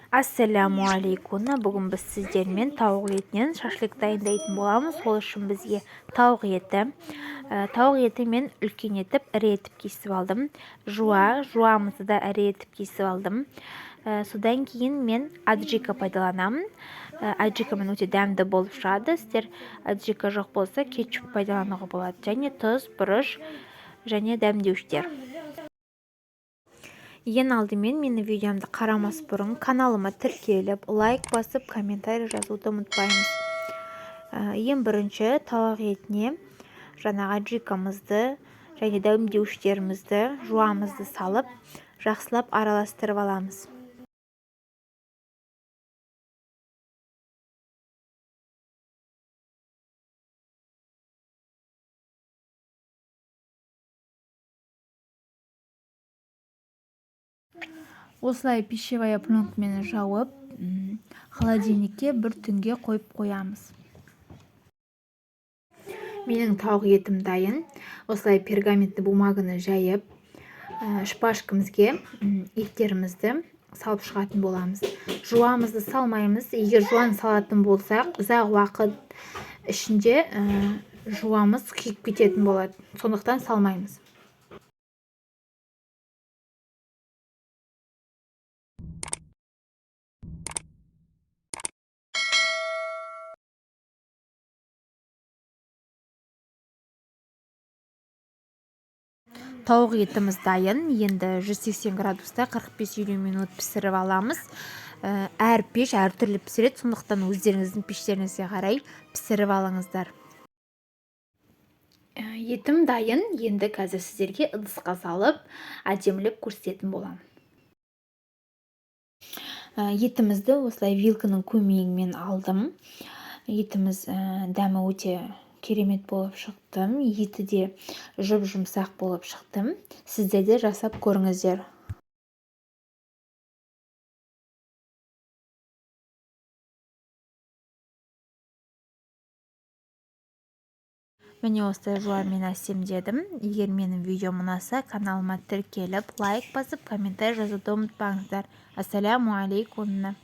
Ассаламу алейкум. Бүгін біз сіздермен тауық етінен шашлык дайындайтын боламыз. Сол үшін бізге тауық еті мен үлкен етіп, ірі етіп кесіп алдым. Жуамызды да ірі етіп кесіп алдым. Содан кейін мен аджика пайдаланамын. Аджикамен өте дәмді болып шығады. Сіздер аджика жоқ болса, кетчуп пайдалануға болады. Және тұз, бұрыш және дәмдеуіштер. Ең алдымен мені видеомды қарамас бұрын каналыма тіркеліп, лайк басып, комментарий жазуды ұмытпаймыз. Ең бірінші тауық етіне жаңағы аджикамызды және дәмдеуіштерімізді, жуамызды салып, жақсылап араластырып аламыз. Осылай пищевая пленкамен жауып, холодильникке бір түнге қойып қоямыз. Менің тауық етім дайын. Осылай пергаментті бумаганы жайып, шпажкамызге еттерімізді салып шығатын боламыз. Жуамызды салмаймыз. Егер жуан салатын болсақ, ұзақ уақыт ішінде жуамыз күйіп кететін болады. Сондықтан салмаймыз. Тауық етіміз дайын. Енді 180 градуста 45-50 минут пісіріп аламыз. Әр пеш әртүрлі пісіреді, сондықтан өздеріңіздің пештеріңізге қарай пісіріп алыңыздар. Етім дайын. Енді қазір сіздерге ыдысқа салып, әдемілеп көрсететін боламын. Етімізді осылай вилканың көмегімен алдым. Етіміз дәмі өте керемет болып шықты. Еті де жұп-жұмсақ болып шықты. Сіздер де жасап көріңіздер. Міне осылай жуамен әсемдедім. Егер менің видеом ұнаса, каналыма тіркеліп, лайк басып, комментарий жазуды ұмытпаңыздар. Ассаламу алейкум.